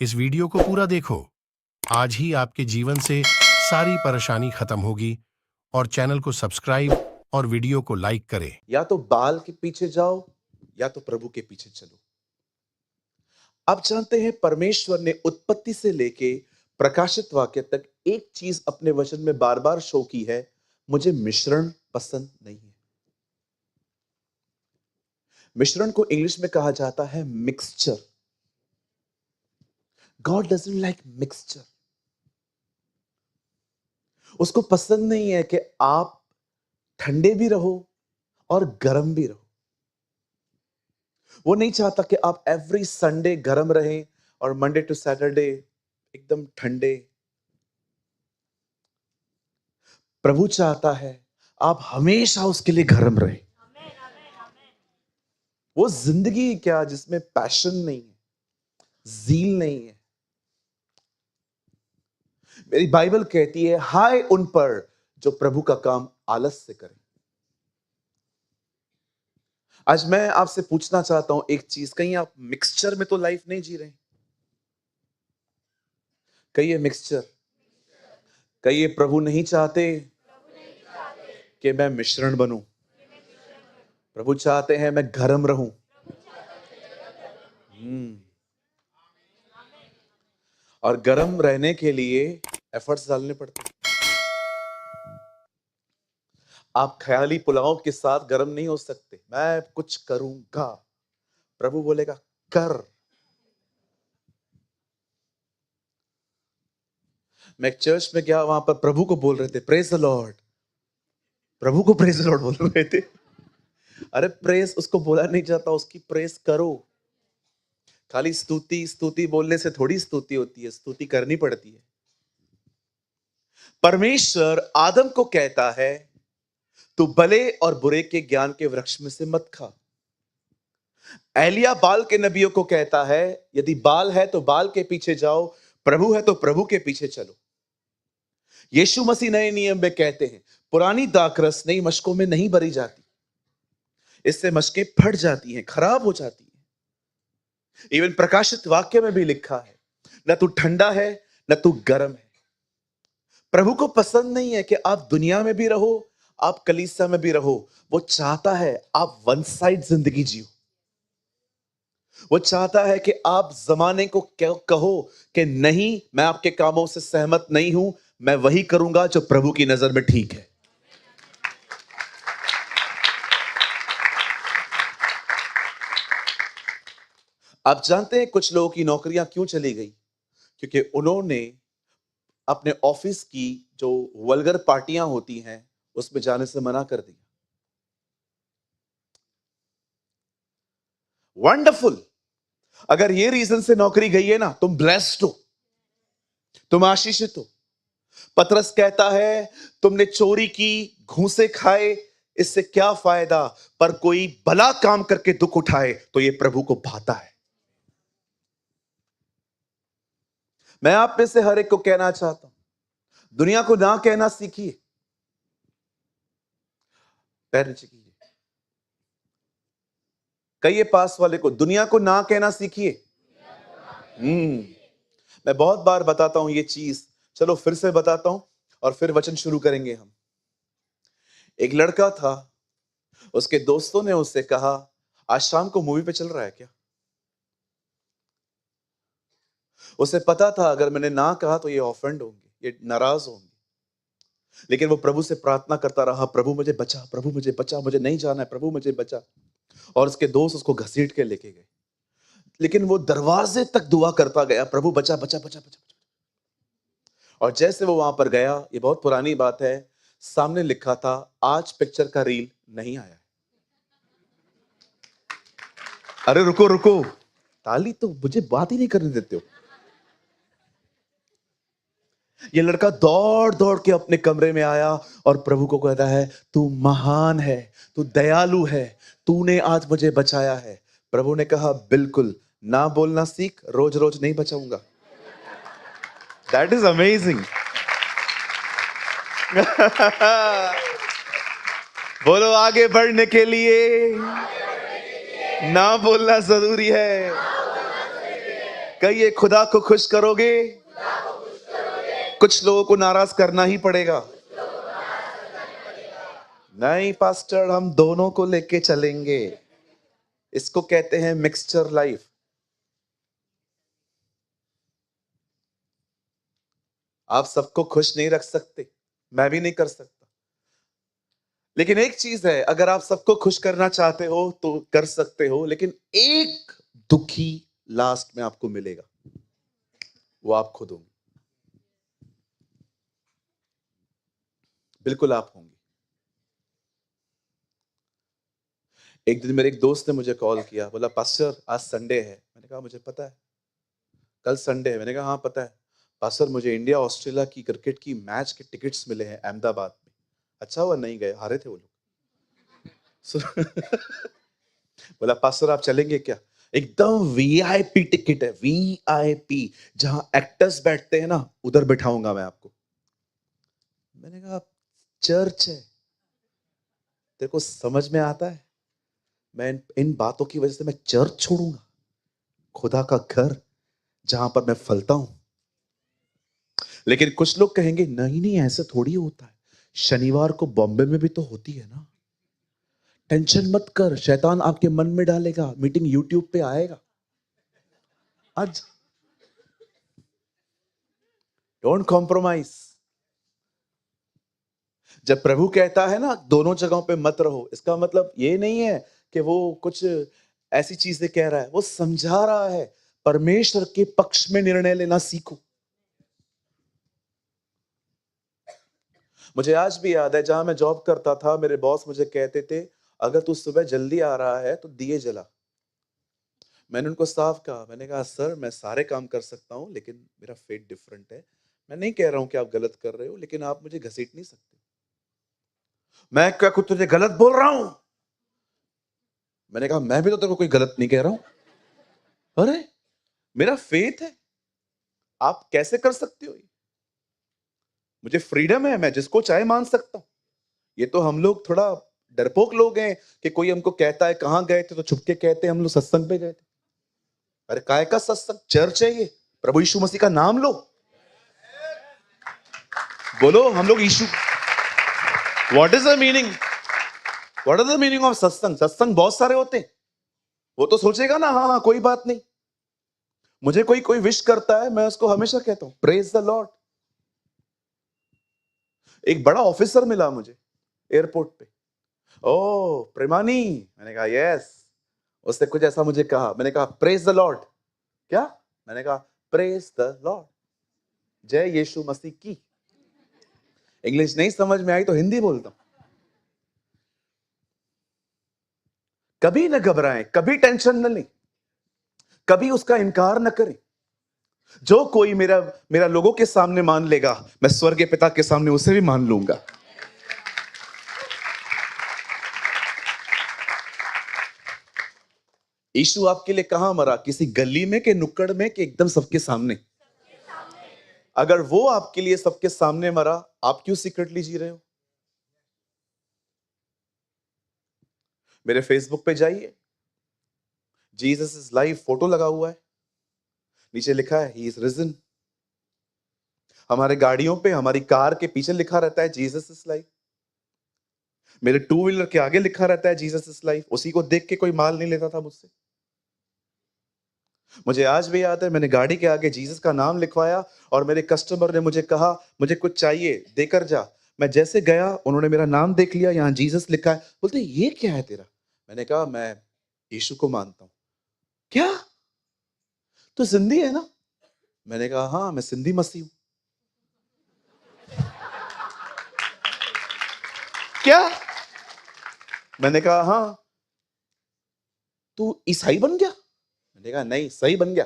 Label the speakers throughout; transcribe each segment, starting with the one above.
Speaker 1: इस वीडियो को पूरा देखो। आज ही आपके जीवन से सारी परेशानी खत्म होगी। और चैनल को सब्सक्राइब और वीडियो को लाइक करें।
Speaker 2: या तो बाल के पीछे जाओ या तो प्रभु के पीछे चलो। आप जानते हैं परमेश्वर ने उत्पत्ति से लेके प्रकाशित वाक्य तक एक चीज अपने वचन में बार बार शो की है, मुझे मिश्रण पसंद नहीं है। मिश्रण को इंग्लिश में कहा जाता है mixture. God doesn't like mixture. उसको पसंद नहीं है कि आप ठंडे भी रहो और गर्म भी रहो। वो नहीं चाहता कि आप एवरी संडे गर्म रहें और मंडे टू सैटरडे एकदम ठंडे। प्रभु चाहता है आप हमेशा उसके लिए गर्म रहे। वो जिंदगी क्या जिसमें पैशन नहीं है, जील नहीं है। मेरी बाइबल कहती है हाय उन पर जो प्रभु का काम आलस से करें। आज मैं आपसे पूछना चाहता हूं एक चीज, कहीं आप मिक्सचर में तो लाइफ नहीं जी रहे? कहिए मिक्सचर। कहिए प्रभु नहीं चाहते कि मैं मिश्रण बनूं। प्रभु चाहते हैं मैं गर्म रहूं। और गर्म रहने के लिए एफर्ट्स डालने पड़ते हैं। आप ख्याली पुलाव के साथ गर्म नहीं हो सकते। मैं कुछ करूंगा, प्रभु बोलेगा कर। मैं एक चर्च में गया, वहां पर प्रभु को बोल रहे थे प्रेज द लॉर्ड। प्रभु को प्रेज द लॉर्ड बोल रहे थे। अरे प्रेज उसको बोला नहीं जाता, उसकी प्रेज करो। खाली स्तुति स्तुति बोलने से थोड़ी स्तुति होती है, स्तुति करनी पड़ती है। परमेश्वर आदम को कहता है तू भले और बुरे के ज्ञान के वृक्ष में से मत खा। एलिया बाल के नबियों को कहता है यदि बाल है तो बाल के पीछे जाओ, प्रभु है तो प्रभु के पीछे चलो। यीशु मसीह नए नियम में कहते हैं पुरानी दाखरस नई मशकों में नहीं भरी जाती, इससे मशकें फट जाती हैं, खराब हो जाती हैं। इवन प्रकाशित वाक्य में भी लिखा है न तू ठंडा है न तू गर्म है। प्रभु को पसंद नहीं है कि आप दुनिया में भी रहो, आप कलीसिया में भी रहो। वो चाहता है आप वन साइड जिंदगी जियो। वो चाहता है कि आप जमाने को कहो कि नहीं, मैं आपके कामों से सहमत नहीं हूं, मैं वही करूंगा जो प्रभु की नजर में ठीक है। आप जानते हैं कुछ लोगों की नौकरियां क्यों चली गई? क्योंकि उन्होंने अपने ऑफिस की जो वल्गर पार्टियां होती हैं उसमें जाने से मना कर दिया। वंडरफुल। अगर ये रीजन से नौकरी गई है ना, तुम ब्लेस्ड हो, तुम आशीषित हो। पतरस कहता है तुमने चोरी की, घूंसे खाए, इससे क्या फायदा? पर कोई भला काम करके दुख उठाए तो यह प्रभु को भाता है। मैं आप में से हर एक को कहना चाहता हूं दुनिया को ना कहना सीखिए। पैर नीचे कीजिए। कहिए पास वाले को दुनिया को ना कहना सीखिए। मैं बहुत बार बताता हूं ये चीज, चलो फिर से बताता हूं और फिर वचन शुरू करेंगे हम। एक लड़का था, उसके दोस्तों ने उससे कहा आज शाम को मूवी पे चल रहा है क्या? उसे पता था अगर मैंने ना कहा तो ये ऑफेंड होंगे, ये नाराज होंगे। लेकिन वो प्रभु से प्रार्थना करता रहा, प्रभु मुझे बचा, प्रभु मुझे बचा, मुझे नहीं जाना है, प्रभु मुझे बचा। और उसके दोस्त उसको घसीट के लेके गए। लेकिन वो दरवाजे तक दुआ करता गया, प्रभु बचा बचा बचा बचा। और जैसे वो वहां पर गया, ये बहुत पुरानी बात है, सामने लिखा था आज पिक्चर का रील नहीं आया। अरे रुको रुको, ताली तो मुझे बात ही नहीं करने देते हो। ये लड़का दौड़ दौड़ के अपने कमरे में आया और प्रभु को कहता है तू महान है, तू दयालु है, तूने आज मुझे बचाया है। प्रभु ने कहा बिल्कुल, ना बोलना सीख, रोज रोज नहीं बचाऊंगा। That is amazing. बोलो आगे बढ़ने के लिए ना बोलना जरूरी है। कहिए, खुदा को खुश करोगे, कुछ लोगों को नाराज करना ही पड़ेगा। नहीं पास्टर, हम दोनों को लेके चलेंगे। इसको कहते हैं मिक्सचर लाइफ। आप सबको खुश नहीं रख सकते, मैं भी नहीं कर सकता। लेकिन एक चीज है, अगर आप सबको खुश करना चाहते हो तो कर सकते हो, लेकिन एक दुखी लास्ट में आपको मिलेगा, वो आप खुद होंगे। बिल्कुल आप होंगे। एक दिन मेरे एक दोस्त ने मुझे कॉल किया, बोला पास्टर आज संडे है। मैंने कहा मुझे पता है, कल संडे है। मैंने कहा हाँ पता है। पास्टर मुझे इंडिया ऑस्ट्रेलिया की क्रिकेट की मैच के टिकट्स मिले हैं अहमदाबाद में। अच्छा हुआ नहीं गए, हारे थे वो लोग। बोला पास्टर आप चलेंगे क्या? एकदम वीआईपी टिकट है, वीआईपी, जहां एक्टर्स बैठते हैं ना, उधर बिठाऊंगा मैं आपको। मैंने कहा चर्च है, तेरे को समझ में आता है? मैं इन बातों की वजह से मैं चर्च छोड़ूंगा, खुदा का घर जहां पर मैं फलता हूं। लेकिन कुछ लोग कहेंगे नहीं नहीं ऐसे थोड़ी होता है, शनिवार को बॉम्बे में भी तो होती है ना। टेंशन मत कर, शैतान आपके मन में डालेगा, मीटिंग यूट्यूब पे आएगा। आज डोंट कॉम्प्रोमाइज। जब प्रभु कहता है ना दोनों जगहों पे मत रहो, इसका मतलब ये नहीं है कि वो कुछ ऐसी चीजें कह रहा है, वो समझा रहा है परमेश्वर के पक्ष में निर्णय लेना सीखो। मुझे आज भी याद है, जहां मैं जॉब करता था, मेरे बॉस मुझे कहते थे अगर तू सुबह जल्दी आ रहा है तो दिए जला। मैंने उनको साफ कहा, मैंने कहा सर मैं सारे काम कर सकता हूं, लेकिन मेरा फेट डिफरेंट है। मैं नहीं कह रहा हूं कि आप गलत कर रहे हो, लेकिन आप मुझे घसीट नहीं सकते। मैं क्या कुछ तुझे गलत बोल रहा हूं? मैंने कहा मैं भी तो तेरे को कोई गलत नहीं कह रहा हूं। अरे मेरा फेथ है, आप कैसे कर सकते हो ये? मुझे फ्रीडम है, मैं जिसको चाहे मान सकता हूं। ये तो हम लोग थोड़ा डरपोक लोग हैं कि कोई हमको कहता है कहां गए थे तो छुपके कहते हैं हम लोग सत्संग पे गए थे। अरे काय का सत्संग, चर्च है ये, प्रभु यीशु मसीह का नाम लो, बोलो हम लोग Yeshu. What is the meaning, what is the meaning of satsang? सत्संग बहुत सारे होते हैं। वो तो सोचेगा ना हाँ हाँ कोई बात नहीं। मुझे कोई कोई विश करता है, मैं उसको हमेशा कहता हूं प्रेज द लॉर्ड। एक बड़ा ऑफिसर मिला मुझे एयरपोर्ट पे। ओ प्रेमानी, मैंने कहा यस। उसने कुछ ऐसा मुझे कहा, मैंने कहा प्रेज द लॉर्ड। क्या? मैंने कहा प्रेज द लॉर्ड, जय यीशु मसीह की। इंग्लिश नहीं समझ में आई तो हिंदी बोलता हूं। कभी न घबराएं, कभी टेंशन न लें, कभी उसका इनकार न करें। जो कोई मेरा मेरा लोगों के सामने मान लेगा, मैं स्वर्गीय पिता के सामने उसे भी मान लूंगा। यीशु आपके लिए कहां मरा? किसी गली में के नुक्कड़ में कि एकदम सबके सामने? अगर वो आपके लिए सबके सामने मरा, आप क्यों सीक्रेटली जी रहे हो? मेरे फेसबुक पे जाइए, जीसस इज लाइव फोटो लगा हुआ है, नीचे लिखा है ही इज रिजन। हमारे गाड़ियों पे, हमारी कार के पीछे लिखा रहता है जीसस इज लाइव। मेरे टू व्हीलर के आगे लिखा रहता है जीसस इज लाइव। उसी को देख के कोई माल नहीं लेता था मुझसे। मुझे आज भी याद है, मैंने गाड़ी के आगे जीसस का नाम लिखवाया और मेरे कस्टमर ने मुझे कहा मुझे कुछ चाहिए देकर जा। मैं जैसे गया, उन्होंने मेरा नाम देख लिया, यहाँ जीसस लिखा है। बोलते ये क्या है तेरा? मैंने कहा मैं यीशु को मानता हूं। क्या तो सिंधी है ना? मैंने कहा हाँ मैं सिंधी मसीह हूं। क्या? मैंने कहा हाँ। तू ईसाई बन गया? मैंने कहा नहीं, सही बन गया।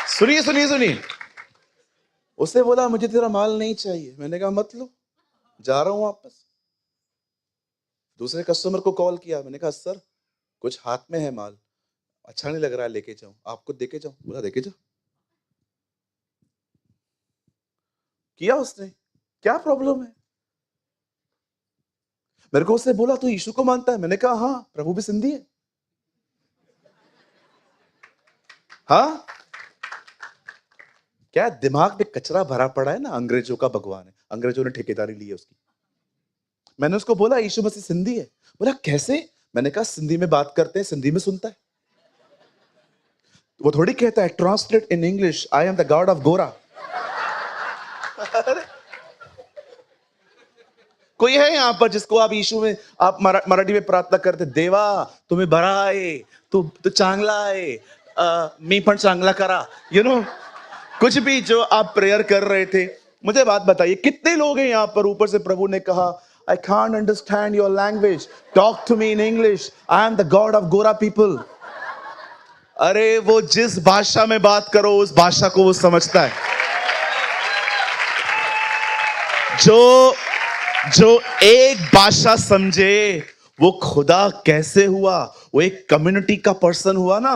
Speaker 2: सुनिए सुनिए सुनिए, उसने बोला मुझे तेरा माल नहीं चाहिए। मैंने कहा मत लो, जा रहा हूं वापस। दूसरे कस्टमर को कॉल किया, मैंने कहा सर कुछ हाथ में है माल, अच्छा नहीं लग रहा है, लेके जाऊं, आपको देके जाऊं? बोला देके जाओ। किया उसने। क्या प्रॉब्लम है? मेरे को उसने बोला तू यीशु को मानता है? मैंने कहा हाँ, प्रभु भी सिंधी है। हाँ, क्या दिमाग में कचरा भरा पड़ा है ना, अंग्रेजों का भगवान है, अंग्रेजों ने ठेकेदारी ली है उसकी। मैंने उसको बोला यीशु मसीह सिंधी है। बोला कैसे? मैंने कहा सिंधी में बात करते हैं, सिंधी में सुनता है। वो थोड़ी कहता है translate in English, I am the god of गोरा। कोई है यहाँ पर जिसको आप यीशु में आप मराठी में प्रार्थना करते, देवा तुम्हें बरा आहे, तू चांगला आहे, मी पण चांगला करा, यू नो, कुछ भी जो आप प्रेयर कर रहे थे। मुझे बात बताइए, कितने लोग हैं यहाँ पर? ऊपर से प्रभु ने कहा I can't understand your language, talk to me in English, I am the god of gora people. अरे वो जिस भाषा में बात करो उस भाषा को वो समझता है। जो जो एक भाषा समझे वो खुदा कैसे हुआ, वो एक कम्युनिटी का पर्सन हुआ ना।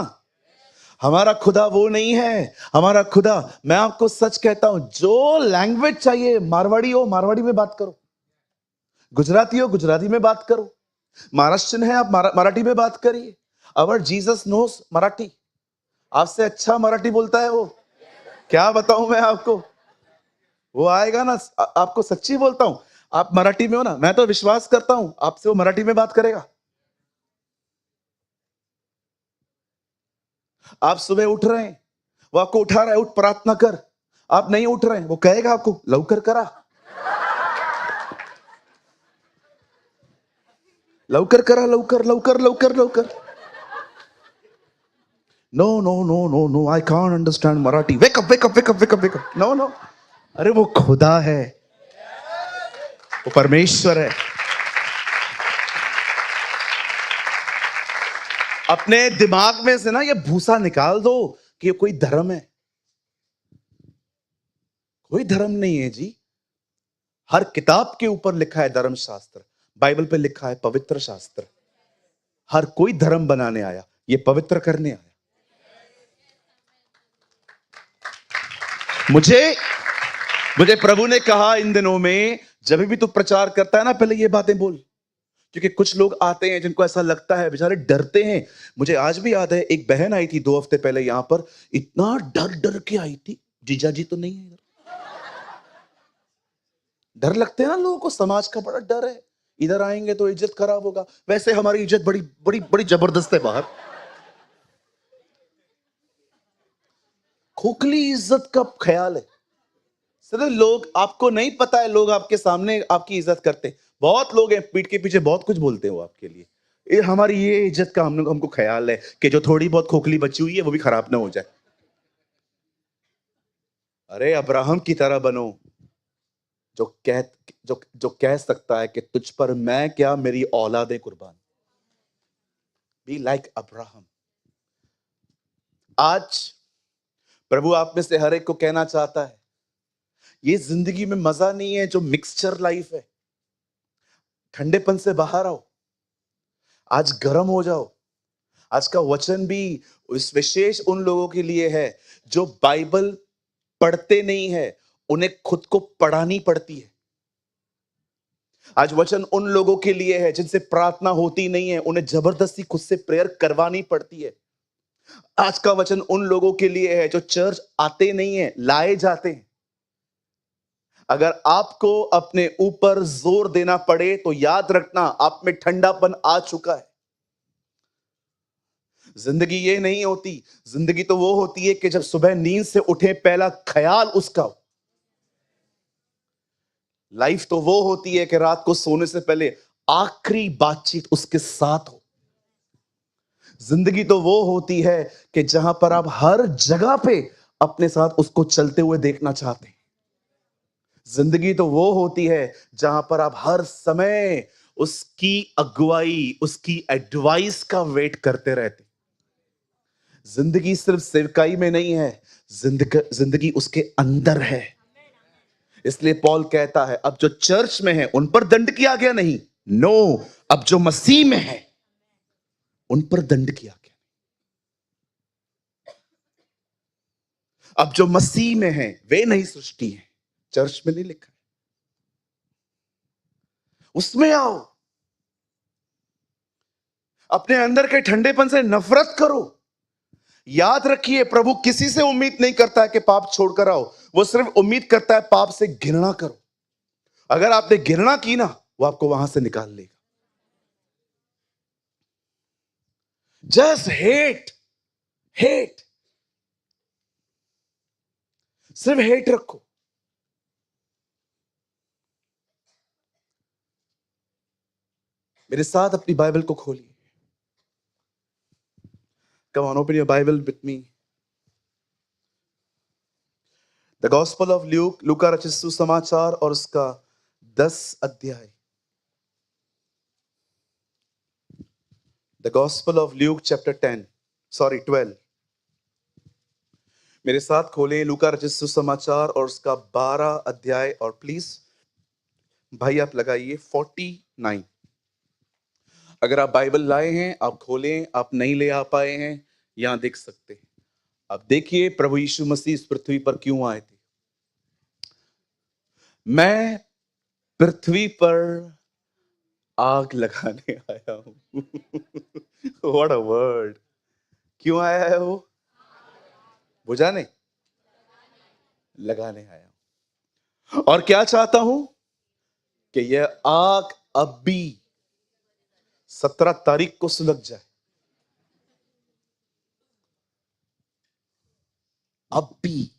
Speaker 2: हमारा खुदा वो नहीं है। हमारा खुदा, मैं आपको सच कहता हूं, जो लैंग्वेज चाहिए, मारवाड़ी हो मारवाड़ी में बात करो, गुजराती हो गुजराती में बात करो, महाराष्ट्रन है आप मराठी में बात करिए। अवर जीसस नोस मराठी, आपसे अच्छा मराठी बोलता है वो। क्या बताऊं मैं आपको, वो आएगा ना, आपको सच्ची बोलता हूं, आप मराठी में हो ना, मैं तो विश्वास करता हूं आपसे वो मराठी में बात करेगा। आप सुबह उठ रहे हैं, वो आपको उठा रहा है, उठ प्रार्थना कर। आप नहीं उठ रहे हैं, वो कहेगा आपको लवकर करा, लवकर करा, लवकर लवकर लवकर लवकर। No no no no no, I can't understand Marathi, wake up wake up wake up wake up wake up. No no, अरे वो खुदा है, वो परमेश्वर है। अपने दिमाग में से ना ये भूसा निकाल दो कि ये कोई धर्म है। कोई धर्म नहीं है जी। हर किताब के ऊपर लिखा है धर्म शास्त्र, बाइबल पे लिखा है पवित्र शास्त्र। हर कोई धर्म बनाने आया, ये पवित्र करने आया। मुझे प्रभु ने कहा इन दिनों में, जब भी तू प्रचार करता है ना, पहले ये बातें बोल। क्योंकि कुछ लोग आते हैं जिनको ऐसा लगता है, बेचारे डरते हैं। मुझे आज भी याद है, एक बहन आई थी 2 हफ्ते पहले यहां पर, इतना डर डर के आई थी, जीजा जी तो नहीं है इधर। डर लगते हैं ना लोगों को, समाज का बड़ा डर है, इधर आएंगे तो इज्जत खराब होगा। वैसे हमारी इज्जत बड़ी बड़ी बड़ी जबरदस्त है बाहर। खोखली इज्जत का ख्याल है। सिर्फ लोग, आपको नहीं पता है, लोग आपके सामने आपकी इज्जत करते हैं। बहुत लोग हैं पीठ के पीछे बहुत कुछ बोलते हैं वो आपके लिए। ये हमारी ये इज्जत का हमको ख्याल है कि जो थोड़ी बहुत खोखली बची हुई है वो भी खराब ना हो जाए। अरे अब्राहम की तरह बनो, जो कह जो कह सकता है कि तुझ पर मैं क्या, मेरी औलादें कुर्बान। Be like Abraham. आज प्रभु आप में से हर एक को कहना चाहता है, ये जिंदगी में मजा नहीं है जो मिक्सचर लाइफ है। ठंडेपन से बाहर आओ, आज गर्म हो जाओ। आज का वचन भी इस विशेष उन लोगों के लिए है जो बाइबल पढ़ते नहीं है, उन्हें खुद को पढ़ानी पड़ती है। आज वचन उन लोगों के लिए है जिनसे प्रार्थना होती नहीं है, उन्हें जबरदस्ती खुद से प्रेयर करवानी पड़ती है। आज का वचन उन लोगों के लिए है जो चर्च आते नहीं है, लाए जाते हैं। अगर आपको अपने ऊपर जोर देना पड़े तो याद रखना, आप में ठंडापन आ चुका है। जिंदगी ये नहीं होती। जिंदगी तो वो होती है कि जब सुबह नींद से उठे पहला ख्याल उसका हो। लाइफ तो वो होती है कि रात को सोने से पहले आखिरी बातचीत उसके साथ हो। जिंदगी तो वो होती है कि जहां पर आप हर जगह पे अपने साथ उसको चलते हुए देखना चाहते हैं। जिंदगी तो वो होती है जहां पर आप हर समय उसकी अगुवाई, उसकी एडवाइस का वेट करते रहते। जिंदगी सिर्फ सेवकाई में नहीं है, जिंदगी उसके अंदर है। इसलिए पॉल कहता है, अब जो चर्च में है उन पर दंड किया गया नहीं, नो, अब जो मसीह में है उन पर दंड किया गया। अब जो मसीह में है वे नई सृष्टि है। चर्च में नहीं लिखा है, उसमें आओ। अपने अंदर के ठंडेपन से नफरत करो। याद रखिए, प्रभु किसी से उम्मीद नहीं करता है कि पाप छोड़कर आओ, वो सिर्फ उम्मीद करता है पाप से घृणा करो। अगर आपने घृणा की ना, वो आपको वहां से निकाल लेगा। जस्ट हेट, हेट, सिर्फ हेट रखो। मेरे साथ अपनी बाइबल को खोलिए। Come on, open your Bible with me. The gospel of Luke, लूका रचित सुसमाचार और उसका 10 अध्याय। The gospel of Luke chapter 12। मेरे साथ खोलें लूका रचित सुसमाचार और उसका 12 अध्याय, और प्लीज भाई आप लगाइए 49। अगर आप बाइबल लाए हैं आप खोलें, आप नहीं ले आ पाए हैं यहां देख सकते हैं। अब देखिए प्रभु यीशु मसीह इस पृथ्वी पर क्यों आए थे। मैं पृथ्वी पर आग लगाने आया हूं। What a word. क्यों आया है वो? बुझाने, लगाने आया हूं। और क्या चाहता हूं कि यह आग अब भी 17 तारीख को सुलग जाए। अब भी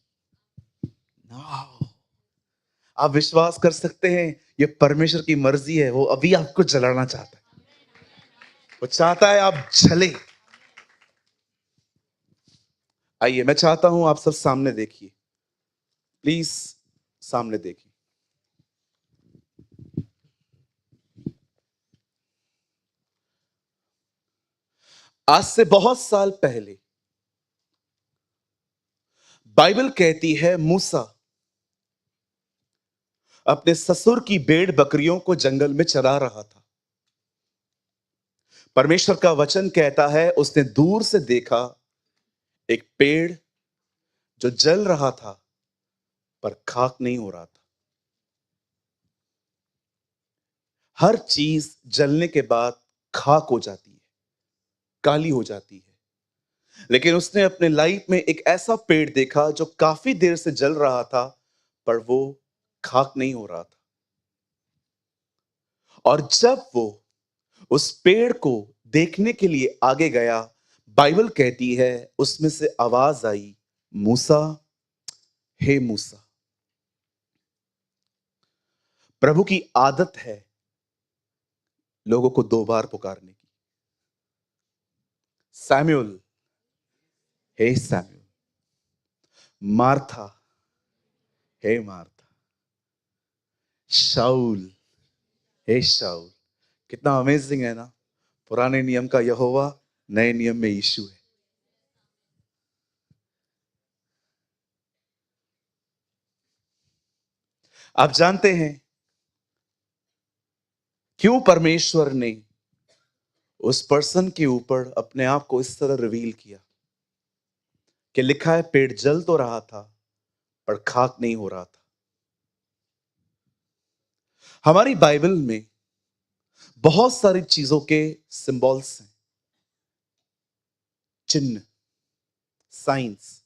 Speaker 2: नाउ। आप विश्वास कर सकते हैं, यह परमेश्वर की मर्जी है, वो अभी आपको जलाना चाहता है। वो चाहता है आप जले। आइए, मैं चाहता हूं आप सब सामने देखिए, प्लीज सामने देखिए। आज से बहुत साल पहले बाइबल कहती है मूसा अपने ससुर की भेड़ बकरियों को जंगल में चरा रहा था। परमेश्वर का वचन कहता है उसने दूर से देखा एक पेड़ जो जल रहा था पर खाक नहीं हो रहा था। हर चीज जलने के बाद खाक हो जाती है, काली हो जाती है, लेकिन उसने अपने लाइफ में एक ऐसा पेड़ देखा जो काफी देर से जल रहा था पर वो खाक नहीं हो रहा था। और जब वो उस पेड़ को देखने के लिए आगे गया, बाइबल कहती है उसमें से आवाज आई, मूसा, हे मूसा। प्रभु की आदत है लोगों को 2 बार पुकारने की। सैमुअल, हे सैमुअल। मार्था, हे मार्था। शाऊल, हे शाऊल। कितना अमेजिंग है ना। पुराने नियम का यहोवा, नए नियम में यीशु है। आप जानते हैं क्यों परमेश्वर ने उस पर्सन के ऊपर अपने आप को इस तरह रिवील किया? कि लिखा है पेड़ जल तो रहा था पर खाक नहीं हो रहा था। हमारी बाइबल में बहुत सारी चीजों के सिंबल्स हैं, चिन्ह, साइंस।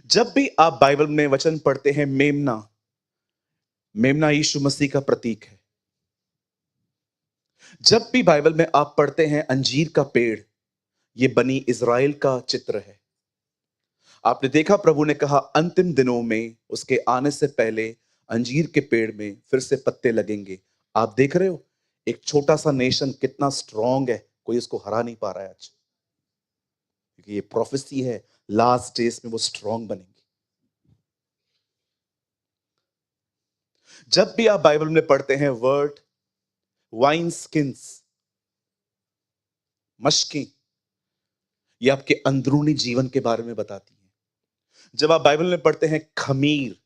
Speaker 2: जब भी आप बाइबल में वचन पढ़ते हैं, मेमना, मेमना यीशु मसीह का प्रतीक है। जब भी बाइबल में आप पढ़ते हैं अंजीर का पेड़, यह बनी इज़राइल का चित्र है। आपने देखा प्रभु ने कहा अंतिम दिनों में उसके आने से पहले अंजीर के पेड़ में फिर से पत्ते लगेंगे। आप देख रहे हो एक छोटा सा नेशन कितना स्ट्रांग है, कोई इसको हरा नहीं पा रहा है आज, क्योंकि ये प्रोफेसी है, लास्ट डेज में वो स्ट्रांग बनेंगे। जब भी आप बाइबल में पढ़ते हैं वर्ड वाइन स्किन्स, मशकें, ये आपके अंदरूनी जीवन के बारे में बताती है। जब आप बाइबल में पढ़ते हैं खमीर,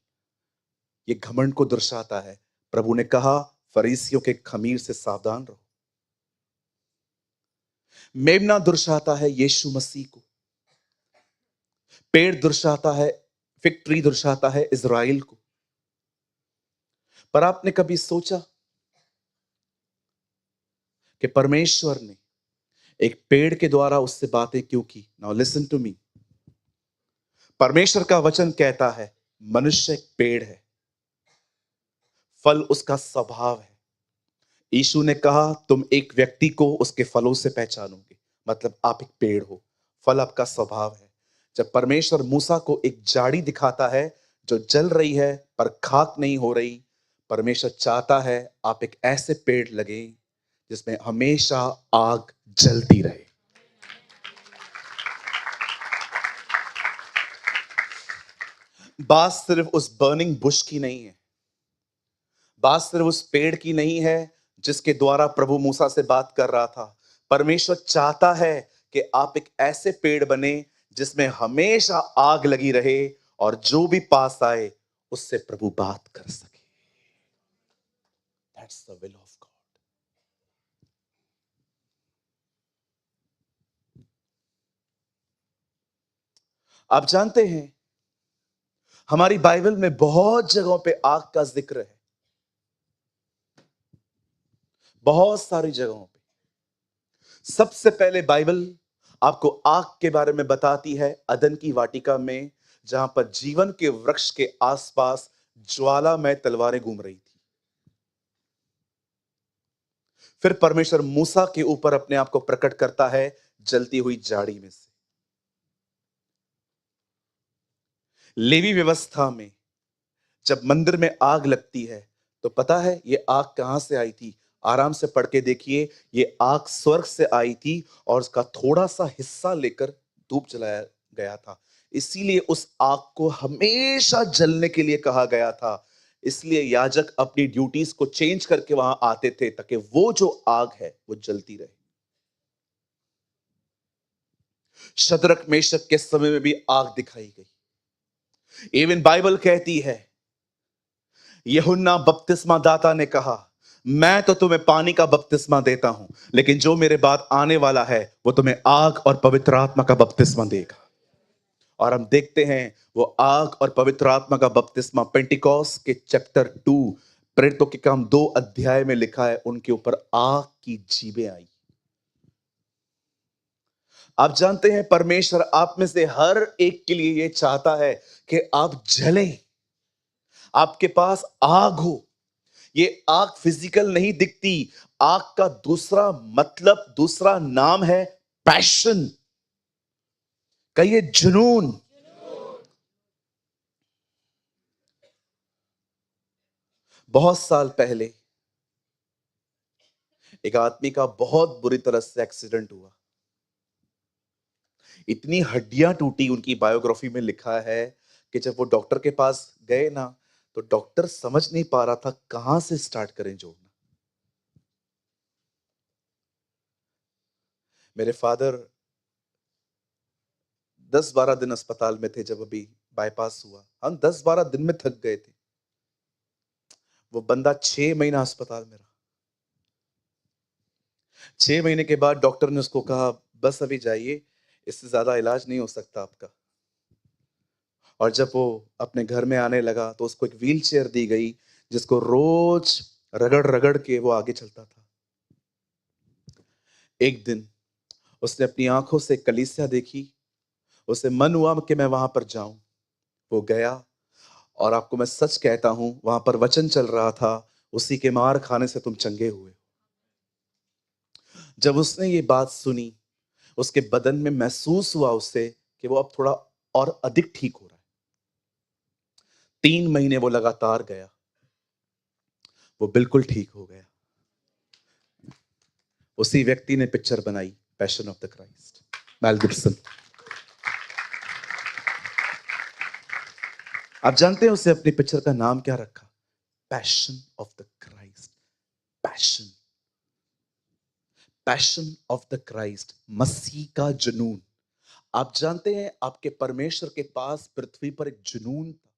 Speaker 2: ये घमंड को दर्शाता है। प्रभु ने कहा फरीसियों के खमीर से सावधान रहो। मेमना दर्शाता है यीशु मसीह को। पेड़ दर्शाता है, फिग ट्री दर्शाता है इज़राइल को। पर आपने कभी सोचा कि परमेश्वर ने एक पेड़ के द्वारा उससे बातें क्यों की? Now listen to me. परमेश्वर का वचन कहता है मनुष्य एक पेड़ है, फल उसका स्वभाव है। यीशु ने कहा तुम एक व्यक्ति को उसके फलों से पहचानोगे, मतलब आप एक पेड़ हो, फल आपका स्वभाव है। जब परमेश्वर मूसा को एक झाड़ी दिखाता है जो जल रही है पर खाक नहीं हो रही, परमेश्वर चाहता है आप एक ऐसे पेड़ लगे जिसमें हमेशा आग जलती रहे। बात सिर्फ उस बर्निंग बुश की नहीं है, बात सिर्फ उस पेड़ की नहीं है जिसके द्वारा प्रभु मूसा से बात कर रहा था। परमेश्वर चाहता है कि आप एक ऐसे पेड़ बने जिसमें हमेशा आग लगी रहे और जो भी पास आए उससे प्रभु बात कर सके। That's the will of God. आप जानते हैं हमारी बाइबल में बहुत जगहों पे आग का जिक्र है, बहुत सारी जगहों पे। सबसे पहले बाइबल आपको आग के बारे में बताती है अदन की वाटिका में, जहां पर जीवन के वृक्ष के आसपास ज्वालामय तलवारें घूम रही थी। फिर परमेश्वर मूसा के ऊपर अपने आप को प्रकट करता है जलती हुई झाड़ी में से। लेवी व्यवस्था में जब मंदिर में आग लगती है तो पता है ये आग कहां से आई थी? आराम से पढ़ के देखिए, ये आग स्वर्ग से आई थी और उसका थोड़ा सा हिस्सा लेकर धूप जलाया गया था। इसीलिए उस आग को हमेशा जलने के लिए कहा गया था। इसलिए याजक अपनी ड्यूटीज को चेंज करके वहां आते थे ताकि वो जो आग है वो जलती रहे। शद्रक मेशक के समय में भी आग दिखाई गई। इवन बाइबल कहती है यूहन्ना बपतिस्मा दाता ने कहा मैं तो तुम्हें पानी का बपतिस्मा देता हूं, लेकिन जो मेरे बाद आने वाला है वो तुम्हें आग और पवित्र आत्मा का बपतिस्मा देगा। और हम देखते हैं वो आग और पवित्र आत्मा का बपतिस्मा पेंटिकॉस्ट के चैप्टर 2 प्रेरितों के काम 2 अध्याय में लिखा है, उनके ऊपर आग की जीभें आई। आप जानते हैं परमेश्वर आप में से हर एक के लिए ये चाहता है कि आप जलें, आपके पास आग हो। ये आग फिजिकल नहीं दिखती, आग का दूसरा मतलब, दूसरा नाम है पैशन, कहिए जुनून। बहुत साल पहले एक आदमी का बहुत बुरी तरह से एक्सीडेंट हुआ, इतनी हड्डियां टूटी, उनकी बायोग्राफी में लिखा है कि जब वो डॉक्टर के पास गए ना तो डॉक्टर समझ नहीं पा रहा था कहां से स्टार्ट करें जोड़ना। मेरे फादर 10-12 दिन अस्पताल में थे जब अभी बाईपास हुआ। हम 10-12 दिन में थक गए थे। वो बंदा 6 महीना अस्पताल में रहा। 6 महीने के बाद डॉक्टर ने उसको कहा बस अभी जाइए, इससे ज्यादा इलाज नहीं हो सकता आपका। और जब वो अपने घर में आने लगा तो उसको एक व्हील चेयर दी गई जिसको रोज रगड़ रगड़ के वो आगे चलता था। एक दिन उसने अपनी आंखों से कलीसिया देखी, उसे मन हुआ कि मैं वहां पर जाऊं। वो गया और आपको मैं सच कहता हूं वहां पर वचन चल रहा था, उसी के मार खाने से तुम चंगे हुए। जब उसने ये बात सुनी उसके बदन में महसूस हुआ उससे कि वो अब थोड़ा और अधिक ठीक हो रहा है। 3 महीने वो लगातार गया, वो बिल्कुल ठीक हो गया। उसी व्यक्ति ने पिक्चर बनाई passion of the Christ, Mel Gibson. आप जानते हैं उसे अपनी पिक्चर का नाम क्या रखा? Passion of the Christ. Passion, passion of the Christ, मसीह का जुनून। आप जानते हैं आपके परमेश्वर के पास पृथ्वी पर एक जुनून था।